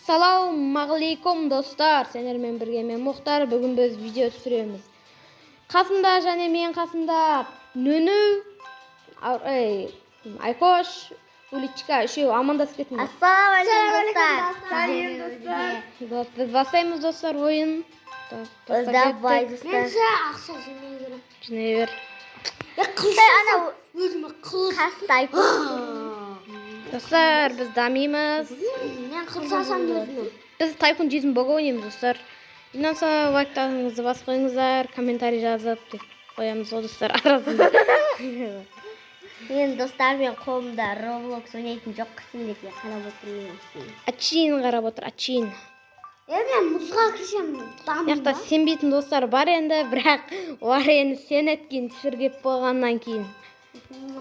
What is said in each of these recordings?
Ассалаумағалейкум достар, сендермен бірге мен Мұхтар. Бүгін біз видео түсіреміз. Қасымда және мен қасымда Нүнү, Айкош, Уличка үшеу амандасып кетіңдер. Ассалаумағалейкум достар. Біз бастаймыз достар ойын. Давай достар. Мен ақша жинай берем. Жинай бер. Қандай ана Өзіме қылыс. қастай. Достар, біз дамимыз. Мен қылыс алсам өзіме. Біз Тайкун Жизм Бога ойнаймыз достар. Инан соң лайктарыңызды басып қойыңыздар, комментарий жазып деп қоямыз ол достар арасында. Мен достармен қолымда Roblox ойнайтын жоқ қысын деп қарап отырмын. Ачин қарап отыр, ачин. Мен мұзға кірсем Яқта сенбейтін достар бар енді, бірақ олар енді сен еткен түсіргеп болғаннан кейін.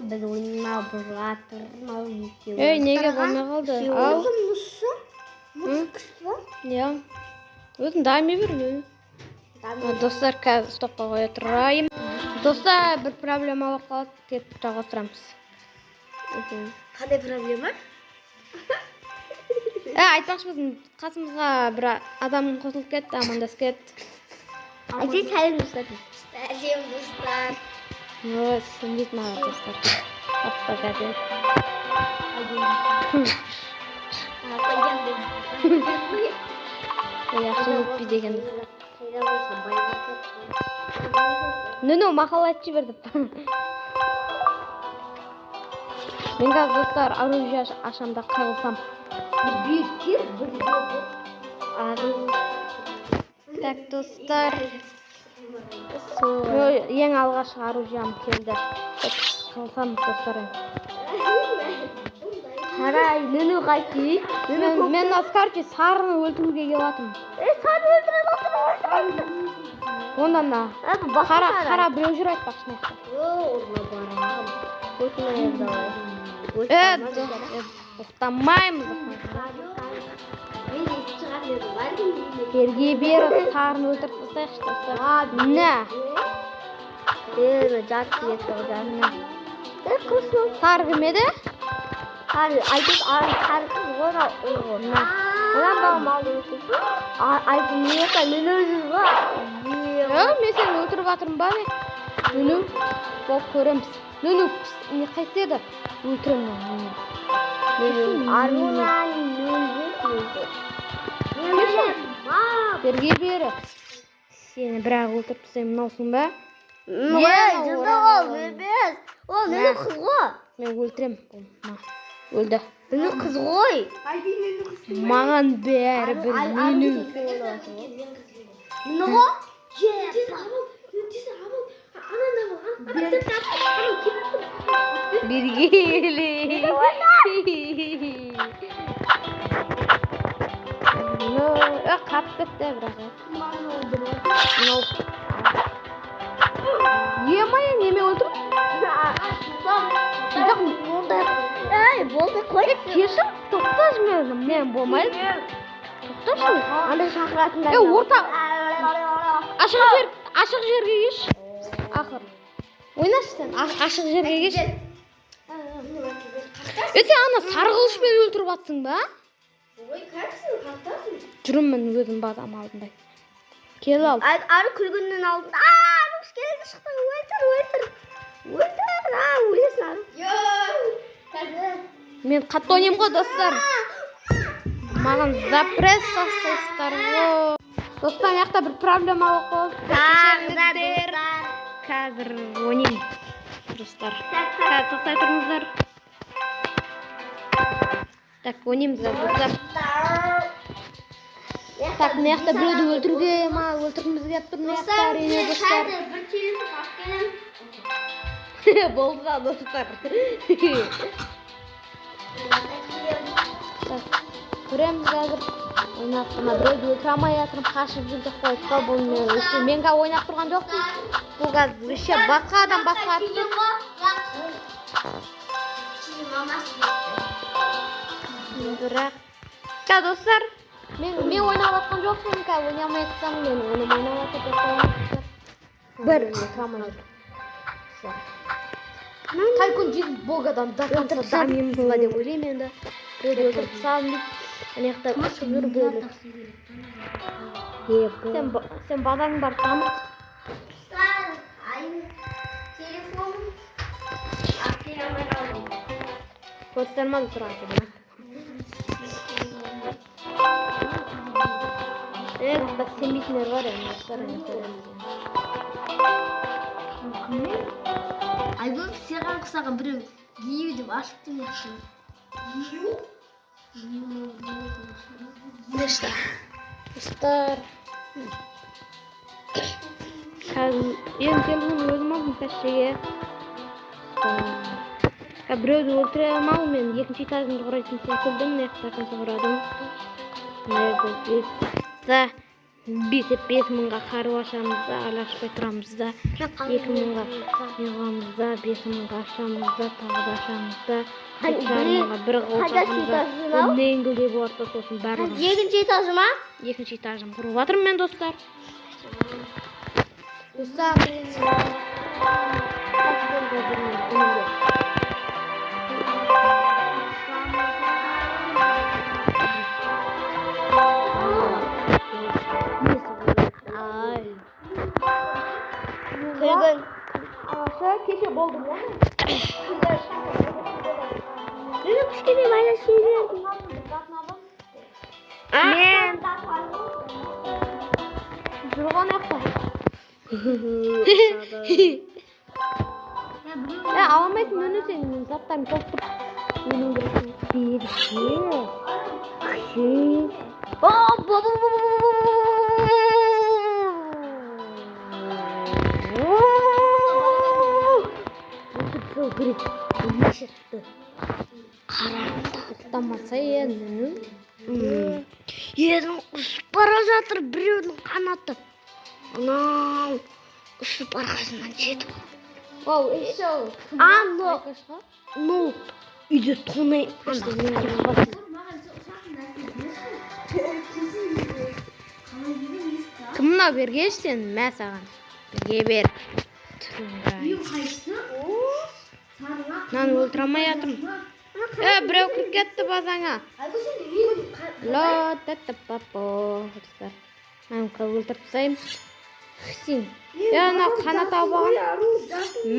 Біз ойнамау бұратыр, мау екеуі. Ей, неге болмай қалды? Ал, Өзім мұзшы. Мұз кісі. я. Өзің дами бер. Достар, қазір стопқа қоя тұрайым. Достар, бір проблема болып қалды, кетіп жалғастырамыз. Қандай проблема? Айтпақшымыз, қасымызға бір адам қосылып кетті, амандасып кетті. Әйтсе сәлем достар. Сәлем достар. Ой, сенбейді маған достар. Тапта қазір. Яқшы өтпей деген. Нүнү мақал айтып жіберді. Мен қазір достар оружие ашамда қағылсам. Так, достар. Ең алғашқы оружием келді. Қағылсам достар. Қарай, Нүнү қайты. Мен короче сарыны өлтіруге келатым. Саны өлтіріп отыр. Ондан да. Қара біреу жүр айтпақшы. Тоқтамаймыз. Берге беріп сарыны өлтіріп тастайықшы достар. Не? Жатты Сары кім еді? айтып сары қыз ғой. Онан баға малды өтіп. Айтып мен өзім ба? Мен сені өлтіріп атырмын ба не? Нүнү, болып көреміз. Нүнү, не қайсы еді? Өлтірем мен. Берге бері. Сені бірақ өлтіріп тастаймын мынаусың ба? Ол Нүнү қыз ғой. Мен өлтірем. Өлді. Нүнү қыз ғой. Маған бәрі бір Нүнү. Нүнү ғой? Бергелі. Қап кетті бірақ. Емай, неме өлтіріп? Болды қой. Кешір, тоқташ мен болмайды. Тоқташы. Анда шақыратындар. Орта. Ашық жерге кеш. Ақыр. Ойнашы сен, ашық жерге кеш. Сен ана сарғылышпен өлтіріп атсың ба? Жүріммін өзім бадам алдындай. Кел ал. Ары күлгіннің алдында. Мұш келді шықты. Өлтір. Өлесін ары. Мен қатты ойнайым ғой достар. Маған запрет жасайсыздар ғой. Достар, яқта бір проблема болып қалды. Қазір ойнайым. Достар. Тоқтай тұрыңыздар. Так, ойнаймыз достар. Так, мына жақта біреуді өлтіруге өлтіргіміз келіп тұр. Мына жақта әрине достар. Бір телефон бақ келем. Болды да достар. Көреміз қазір. Ойнап тұрма біреуді өлтіре алмай жатырмын. Қашып жүрдік қой. Мен қазір ойнап тұрған жоқпын. Бұл қазір басқа адам басқа атты. Бірақ. Достар, мен ойнап атқан жоқпын. Ойнамай атсам, мен ойнап атқан. Бір өлтіре Тайкун Жизм Богадан дамимыз ба деп ойлаймын енді. Біреуді өлтіріп салым дейді. Ана жақта ұшып жүр бөлік. Сен базарың бар тамыр. Dostlar. Aynı telefonum. Aklıma kaldı. Göstermez sırası bana. Evet, bak semitler var ya, dostlar. Ay bu siyah kısağı bir giyiyordum. Aşktım yaptım. Dostlar. Benim telefonum özüm aldım kaçtaya. Біреуді өлтіре алмау мен екінші этажымды құрайтын секілдім, наяқтардан сұғырадым. Бүйтіп 5.000-ға қару ашамыз да, ашпай тұрамыз да, 2.000-ға неғамыз да, 5.000-ға ашамыз да, тағы да ашамыз да, 3.500-ға бір қылшамыз да, өндейінгілдей боларда сосын барлығы. Екінші этажы ма? Екінші этажым құрып жатырмын мен, достар. Kırgın. Keşke boldu mu? Ne kuşkene bana şeyler. Men. Durgan yakta. Ya alamayısın önü senin. Zaten koptuk. Önü dursun. Bir şey. Kırık, yaşattı. Karanlıkta atlamasa yerini. Yerim ısıp bара жатыр біреудің қанаты. Анау ысып арқасынан жетіп. Оу, еще. Ну, үйде тонай. Кім мынау бергеш сен? Мә саған. Берге бер. Нан өлтіре алмай жатырмын. Біреу кіріп кетті базаңа. Мен өлтіріп тастайым. Сен. Ана қанат алып алған.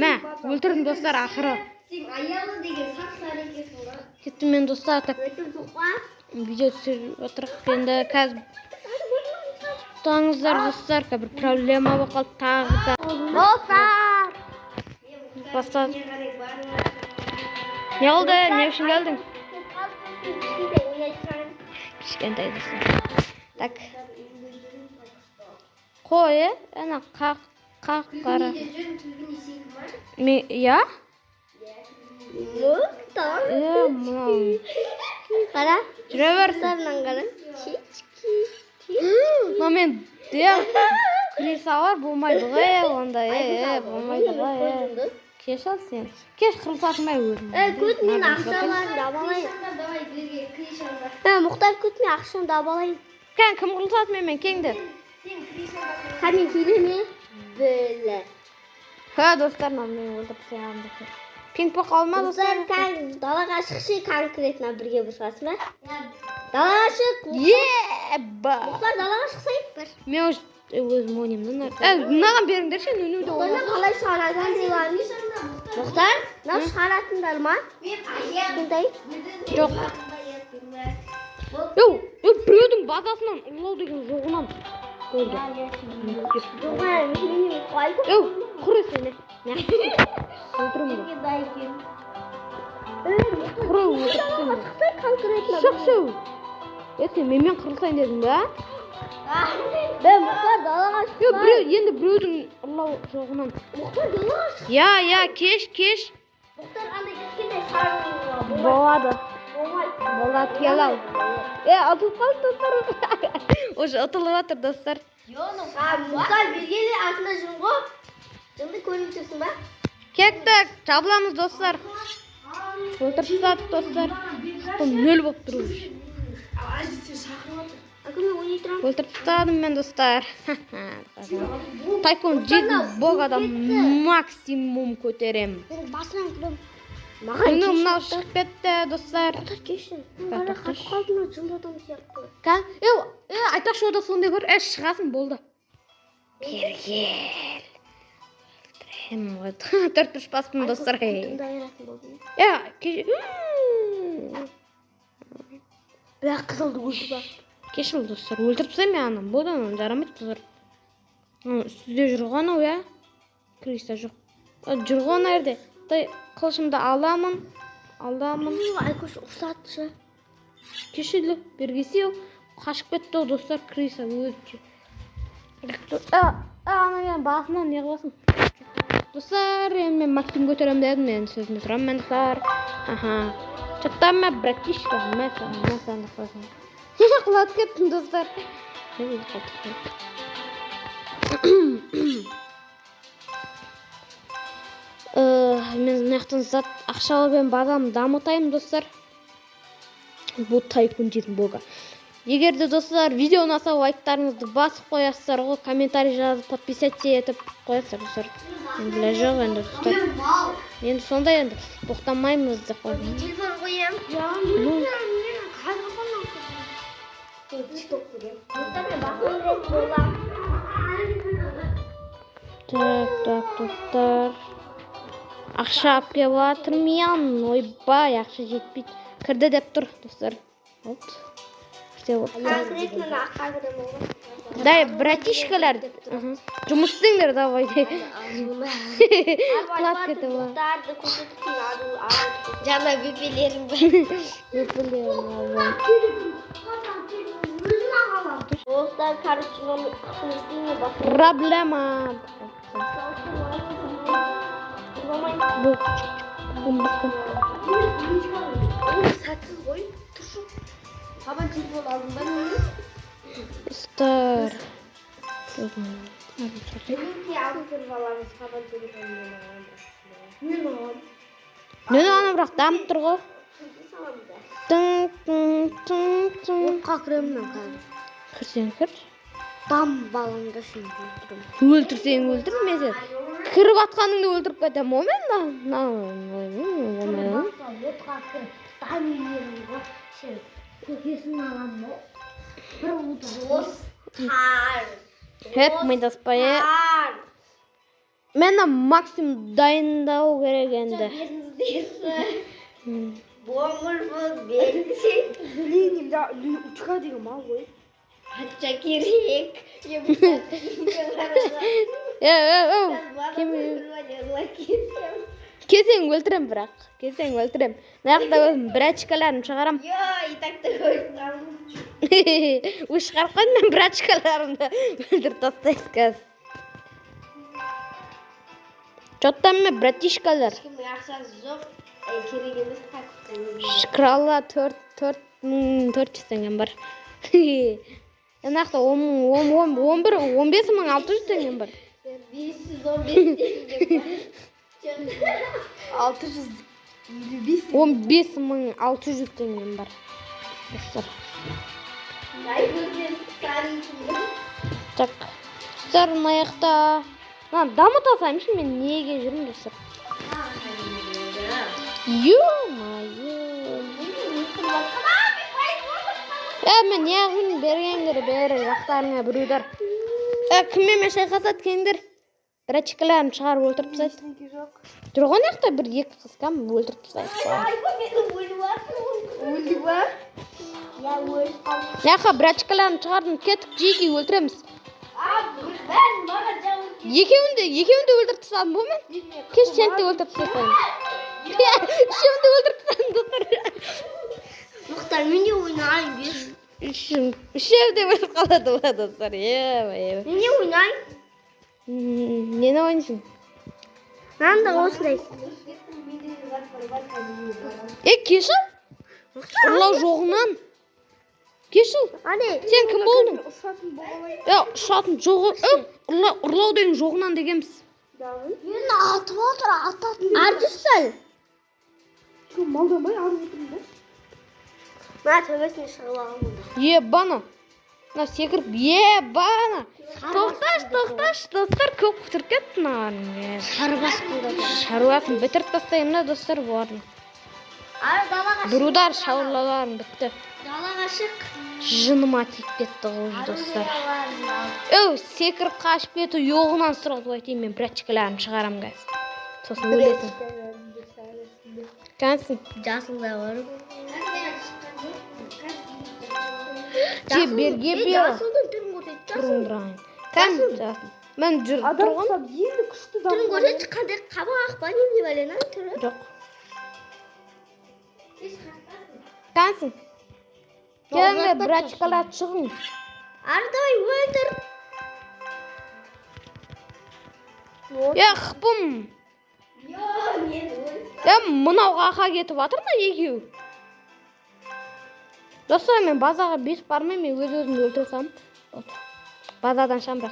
Мә, өлтірдім достар ақыры. Сен аялы деген сақ-сары екенсің ба? Кеттім мен достар. Видео түсіріп отырық. Енді қазір тұтаңыздар достар. Бір проблема болып қалды тағы да. Достар! Бастадық. Ne oldu? Ne için geldin? Кішкентай достар. Так. Қой, ана қақ қара. Я? Мынау. Қара. Жүре бер. Сарынан қара. Но мен кіресі бар болмайды ғой, ондай, болмайды ғой. Кеш ал сен. Кеш қырылсатымай өрім. Көт мен ақшаларын дабалайын. Мұхтар көт мен ақшаны дабалайын. Кән, кім қырылсаты мен кеңді? Кәмен келе ме? Білі. Достар, мен өлтіріп сеғамды. Пинг-понг алма, достар. Достар, далаға шықшы конкретно бірге бұршасы ма? Далаға шық. Еба! Мұхтар, далаға шықсайын. Мен өзім ойнаймын. Мынаған беріңдерші, өнуді Мұхтар, қалай шығаратын деймін? Мұхтар, мынау шығаратындар ма? Кішкентай? Жоқ. Біреудің базасынан ұрлау деген жоғынан көрді. Құры сені. Өлтірім Құры өлтірсің. Шық. Сен менімен қырылсайын дедің ба? Мұхтар, далаға шықсай. Енді біреудің ұрлау жоғынан. Мұхтар, далаға шықсай. Я, кеш. Мұхтар, андай кішкентай шарың. Болады. Болады, кел ал. Атылып қалды достар. Уже атылып жатыр достар. Мұхтар, бергелі артында жүрін ғой. Жылды көріп тұрсың ба? Кеттік, жабыламыз достар. Өлтіріп тастадық достар. Нөл болып тұру. Өлтіріп тастадым мен достар. Тайкон жеті богада максимум көтерем. Басынан кірім. Маған Енді мынау шығып кетті, достар. кешір. Тоқташы. Қара қатып қалдым, жыл адам сияқты. Айтпақшы ода сондай көр. Шығасың, болды. Бергел. Өлтірем ғой. 4-3 бастым, достар. Тыңдайратын болдым. Бірақ қызылды өлді бар. Кешіл, достар. Өлтіріп тастаймын мен анам. Болды, анам жарамайды, достар. Сізде жүрған ау, я? Криста жоқ. Жүрған әрде. Қылшымды аламын. Айкөш ұқсатшы. Кешілі, бергесі ау. Қашып кетті ау, достар. Криса өзі. Ана басынан не қыласың? Достар, мен Максим көтерем дедім, мен сөзімді тұрамын, мен достар. Чаттан мен братишка, мен саған қыласың. Құлат кеттім, достар. Мен нақтын зат ақшалы бен бадам дамытайым, достар. Бұл тайкун дейтін болға. Егер де достар видео ұнаса лайктарыңызды басып қоясыздар ғой, комментарий жазып, подписаться етіп қоясыздар, достар. Енді біле жоқ енді, достар. Енді сондай енді тоқтамаймыз деп қойдым. Телефон қоям. Так, достар. Ақша алып келіп жатырмын, ойбай, ақша жетпейді. Кірді деп тұр, достар. Дай, братишкалар. Жұмыс істеңдер, давай. Құлап кетті ба. Жаңа бөпелерім бар. Достар, короче, Проблема. Сәтсіз ғой, тұршы. Сабан телефон алдым ба не? Достар. Бүгінге алдырып аламыз сабан телефонмен алғанда. Мен оған. Нені ана бірақ дамып тұр ғой. Отқа кіремін мен қазір. Кірсең кір. Дам балыңды сен өлтірім. Өлтірсең өлтір, мен сен кіріп атқаныңды өлтіріп кетем, о мен? Отқа кіріп, дам елерім ғой. Сен көкесін алам ба? Бір достар. Хеп, майдаспай. Мені Максим дайындау керек енді. Бомыр бұл берсең. Блин, ұтқа деген мал ғой. Қатша керек. Кесең өлтірем бірақ. Кесең өлтірем. Наяқта өзім брачкаларын шығарам. Йо, и так-то қойсын. Өз шығарып қойдым, мен брачкаларымды өлтіріп тастайсыз қазір. Чоттан мен братишкалар. Ешкімнің ақшасы жоқ. Керек емес қайтсын. Шықыралла 400 теңгем бар. Наяқта 15.600 теңгем бар. 515 теңгем бар. 15.600 теңгем бар. Так, достар, маяқта дамыта салайыншы, мен неге жүрмін, достар? Ё-майо. Мен неғын бергендер бері жақтарыңа біреудер. Кіммен шайқасады кеңдер? Брачкаларын шығарып өлтіріп тастайды. Тұрған яқта бір екі қыз кәм өлтіріп тастайды. Өлді ба? Яқа брачкаларын шығардым, кеттік жеке өлтіреміз. Екеуінде өлтіріп тастадым бұл мен? Кеш сенді өлтіріп тастадым. Үшеуінде өлтіріп тастадым, достар. Мұқтар, мен де ойнайын беш. Үшеуінде өліп қалады ба, достар. Мен де ойнайын. Нені ойнайсың? Мен де осындай. Кешіл? Ұрлау жоғынан. Кешіл? Сен кім болдың? Ұшатын жоғы. Ұрлау деген жоғынан дегенбіз. Мен атып отыр, ататын. Ардышсал. Малдамай арып отырмын да. Мен төбесіне шығып алғанмын. Ебана. Мына секіріп, бана. Тоқташ, достар, көп құтырып кетті мынаған. Шаруасын бітіріп тастаймын да, достар, бұлардың. Бұрудар шаруаларын бітті. Далаға шық. Жыныма тиіп кетті ғой, достар. Секіріп қашып кету жоғынан сұрап айтайын, мен практикаларым шығарам қазір. Сосын өлесің. Кәнсің? Жасылда бар. Берге бер. Жасылдың түрін көрсет. Тұрындырайын. Кән жасыл. Мен жүріп тұрғын. Адам енді күшті дамы. Түрін көрсет, қандай қабақ па неме бәлена түрі? Жоқ. Кәнсің? Келіңдер, братчикалар шығың. Ардай өлтір. Қыпым. Мынау қақа кетіп атыр да екеу. Достар, мен базаға бесіп бармай, мен өз-өзімді өлтірсам. Базадан шамбақ.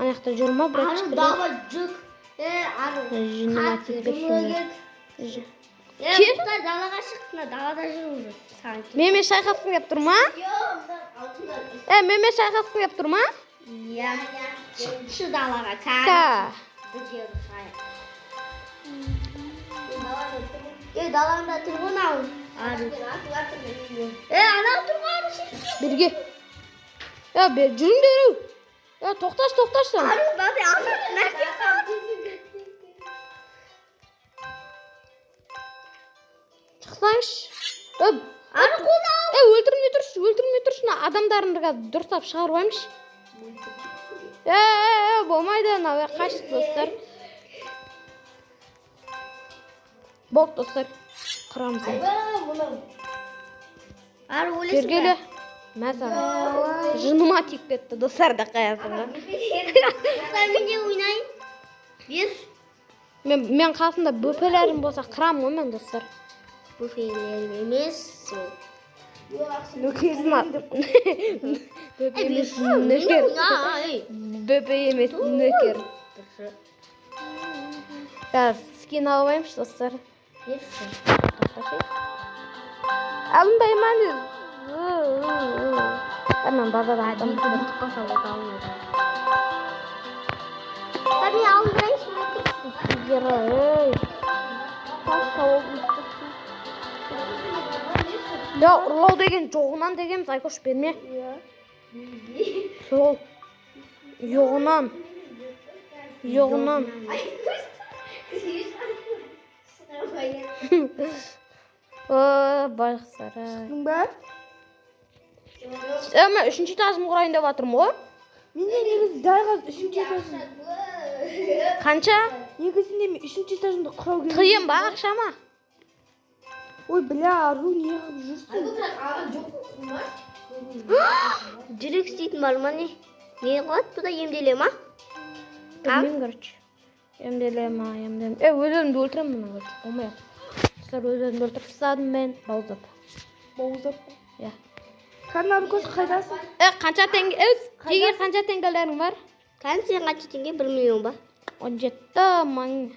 Анақта жүрма, братчикалар. Дава жүк. Жыныма тиіп кетті. Құлдар далаға шықтына, далада жүріңді. Меме шайқасын кеп тұр ма? Меме шайқасын кеп тұр ма? Шықшы далаға, далаңда тұрғын ау. Анау тұрған Берге. Жүріңдер. Тоқташ. Шықсаңш. Өлтірмей тұршы. Адамдарымды дұрыстап шығарбаймыш. Болмайды, қашты достар. Болды достар. Қырамызын. Бергелі. Мәза. Жыныма тиіп кетті достар да қаясыңға. Менде ойнайын. Бер. Мен қасында бөпелерім болса қырам ғой мен достар. Бөпелерім емес. Нөкерсін атып. Бөпе емес нөкер. Скин алайымшы достар. Алынбайман дед. Мен базада адам Қаса бота алмайды. Мен алындырайыншы ұрлау деген жоғынан дегеніміз, Айкош берме. Сол. Жоғынан. Байқысара. Бар? Мен үшінші этажым құрайын деп жатырмын ғой. Менде негізі дайға үшінші этажым. Қанша? Негізінде мен үшінші этажымды құрау керек. Қиын ба ақшама? Ой, бля, ару не қылып жүрсің? Жүрек істейтін бар ма не? Не қылады? Бұда емделе ма? Білмеймін, короче. Емделе ма? Өз-өзімді өлтіремін мұны. Болмай. Өз-өзімді өлтіріп тастадым мен. Бауыздап. Иә. Карнаркос қайдасың? Қанша теңге? Жеге қанша теңгелерің бар? Сен қанша теңге? 1 миллион ба? 17 мың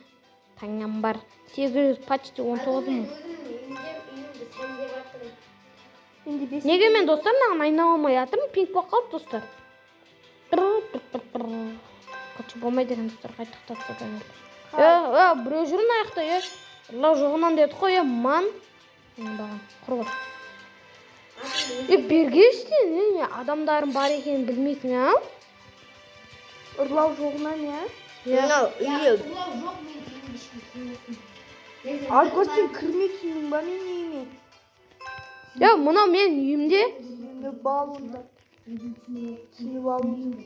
таңам бар. 800 почти 19 мың. Неге мен достар маған айнала алмай жатырмын? Пинг болып қалып достар. Қочы болмай деген достар қайтықтатса. Біреу жүрін аяқта. Ұрлау жоғынан деді қой, ман. Құрғыр. Бергешті, адамдарын бар екенін білмейсің, ау? Ұрлау жоғынан, я? Мынау, үйе. Айкош, сен кірмейсің ба мен үйіме? Мынау мен үйімде. Балында. Сені балында.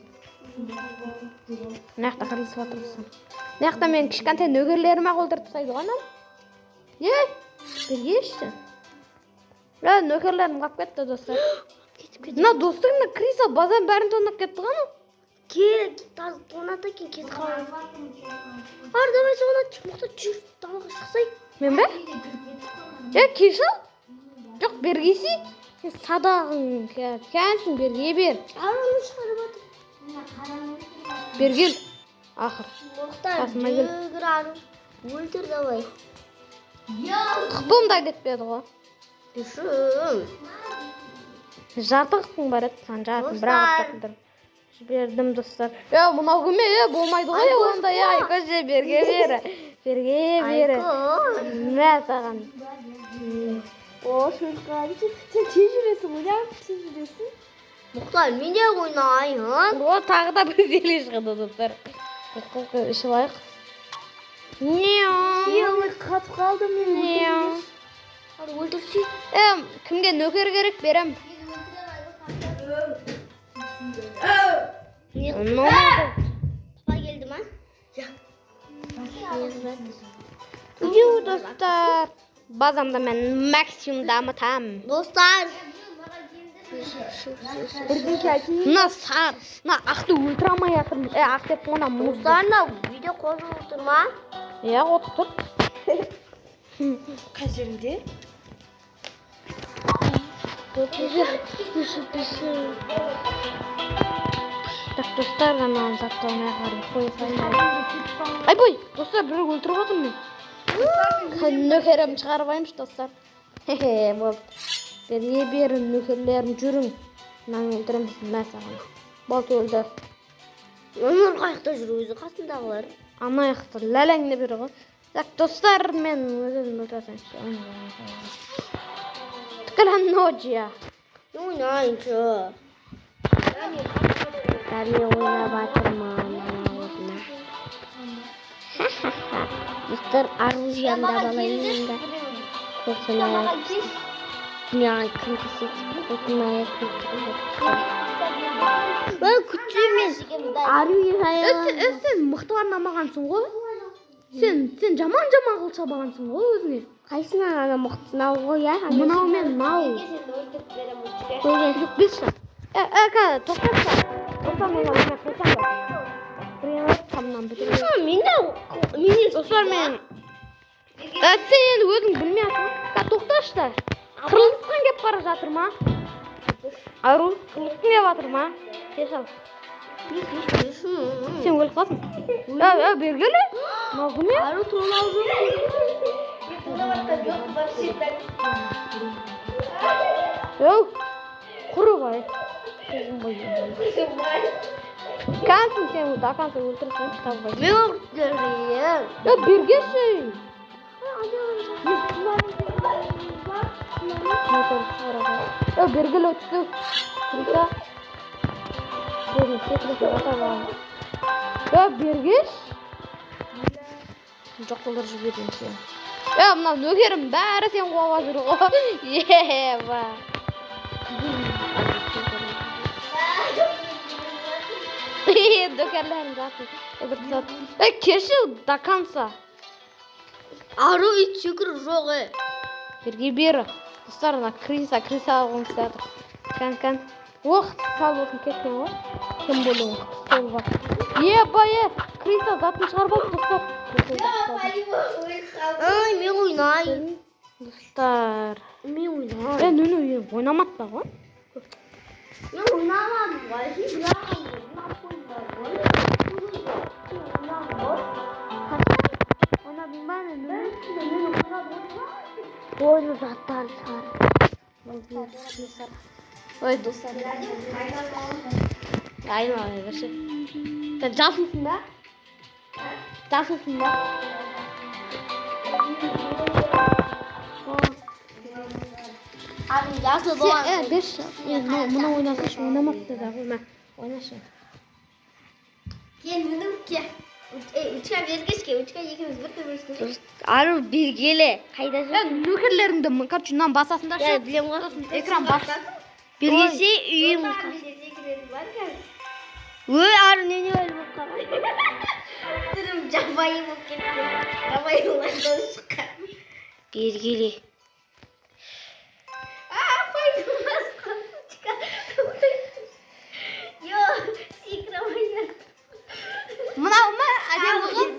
Нақта қырылысып атырсың. Нақта мен кішкентай нөгерлеріме қолдырып тастайды ғой, анау? Бергешті. Нөкерлерім қап кетті, достар. Мына достарына Криса базар бәрін тонап кетті ғана. Кел, тонат екен, кет қалай. Давай соғына мұқта жүр, далаға шықсай. Мен бе? Кешіл? Жоқ, бергесі. Сен садағың кәнсің, берге бер. Араны шығарып атыр. Бергел. Ақыр. Мұқтар, жүгір ару. Өлтір давай. Қыпым да кетпеді ғой. Düşün. Жатықтың бар еді, сан жатың, Достар. бірақ аттыр. Жібердім, достар. Мынау кіме, болмайды ғой, онда, Айкөже, берге бері. Берге бері. Мә саған. О, шөлқай. Сен тез жүресің, ойлап тез жүресің. Мұхтар, мен де ойнайын. О, тағы да бір зеле шығады, достар. Ішіп айық. Ой, қатып қалдым мен. Өлтірсей. Кімге нөкер керек берем? Папа келді ма? Ю, достар. Базамда мен максимум дамытам. Достар. Бірдеңке айтайын. Мына ақты өлтіре алмай жатырмын. Ақ деп мына мұзды. Достарына видео қосып отыр ма? Отыр тұр. Қай жерінде? Так, достар, маған затты алмай қойсайын. Ай, достар, бір өлтіріп отырмын мен. Нөкерім шығарбаймыш, достар. Болды. Берге берін, нөкерлерім жүрің. Мынаны өлтіреміз, мә саған. Болды өлді. Өмір қайықта жүр өзі қасындағылар. Ана яқты ләләңді бері ғой. Так, достар, мен өзім өлтірсенші. Тікілін ночия. Ойнайыншы. Дәле ойнап атырман. Достар, оружиямда балайын. Көксінайық. Дүнияға кім кесет. Көксінайық. Күтсемен. Сен мықтыларына мағансың ғой? Сен жаман қылша бағансың ғой өзіне? Қайсына ана мықтысына ғой, я? Мынау мен, мынау. Беші. Тоқтатса. Тоқтан мен ойнап қойсам ба? Біреуі тамнан бітірген. Достар мен. Сен енді өзің білмей атың. Тоқташты. Қырылысқан кеп бара жатыр ма? Ару, қырылысқан кеп жатыр ма? Кеш ал. Сен өліп қалсың. Бергелі. Мынау кіме? Ару тұрмау Құры бай. Кәнсің сен дақансың өлтірсің кітап бай. Мен өлтірейін. Бергеші. Бергелі өтісі. Криса. Бергеш. Жоқ қолдар жіберден сен. Мына нөкерім бәрі сен қуаға жүр ғой. Ба. Нөкерлерім жатыр. Кеші дақанса. Ару ит шүкір жоқ, Берге бері. Достарына криса алғым сәді. Кән. Оқ, сал болсын кеткен ғой. Кім болуың? Сол бар. Бай, криса затын шығарбап, достар. Мен ойнайын. Достар. Мен ойнайын. Нөне ойнамады ба ғой? Мен ойнамадым ғой. Ойнадың ба, Ойны заттар шығар. Ой, достар. Айналай берші. Сен жасылсың ба? Abi жасыл болған. Берші. Мұны ойнасыш, ойнамапты да ғой. Ойнашы. Кел, мінім ке. Үтіға бергешке, үтіға екеміз бір төбелесін. Ару бергелі. Қайда жүр? Нөкерлеріңді мұнан басасында шы. Білем ғой. Экран бас. Бергесе үйім. Ару нене өлі болып қалған. Түрім жабайы болып кеткен. Жабайы олардан шыққан. Бергелі. Пайдың басқан. Мынау ма? Әдемі қыз.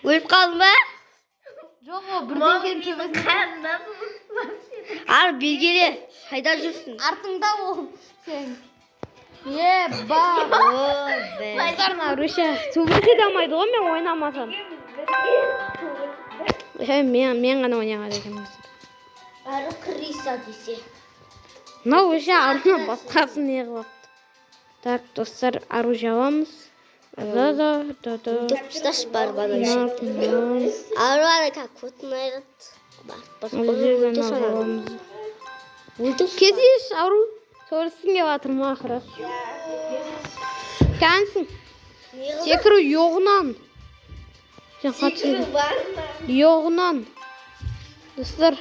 Өліп қалдың ба? Жоқ, бірден төбесін. Ар бергелі. Қайда жүрсің? Артыңда ол сен. Ба. Достарына Руша. Төбесе де алмайды ғой мен ойнамасам. Мен ғана ойнаған екенмін. Ару криса десе. Мынау ше арына басқасын не қылыпты. Так, достар, ару жабамыз. Тұташ бар бана Ару как көтін айрат. Кезеш, ару. Көрсінге батырма ақыры. Кәнсің. Секіру yoğunan. Сен қатсын. Yoğunan. Достар.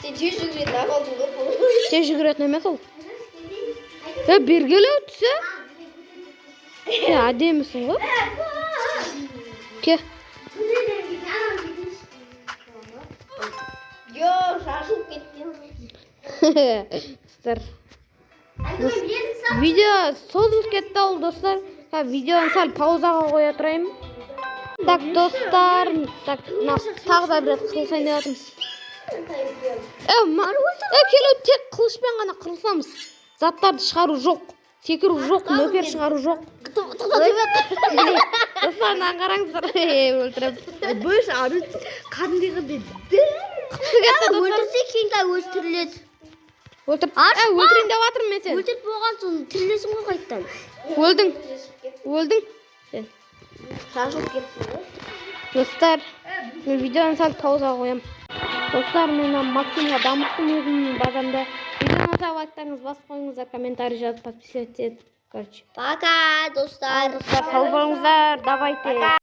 Сен тез жүгіретін ағалдың көп ол. Тез жүгіретін емес ол. Бергелі түсі. Әдемісің ғой. Ке. Йо, шашылып кеткен. Достар. Видео созылып кетті ол достар. Видеоны сәл паузаға қоя тұрайын. Так, достар. Так, тағы да бір қылсайын деп жатырмыз. Келу тек қылышпен ғана қылсамыз. Заттарды шығару жоқ. Секіру жоқ, нөпер шығару жоқ. Достарынан қараңыздар. Өлтіріп. Бөш ару қандығы деді. Өлтірсе кейін өлтіріледі. Өлтіріп деп жатырмын мен сен. Өлтіріп болған соң тірілесің ғой қайттан. Өлдің. Сен. Шашылып кетті. Достар, мен видеоны сәл паузаға қоям. Достар, мен Максимға дамыттым өзімнің базамда. Видеоны сәл лайктарыңыз басып қойыңыздар, комментарий жазып подписывайтесь. Пока, достар. Сау болыңыздар, давайте.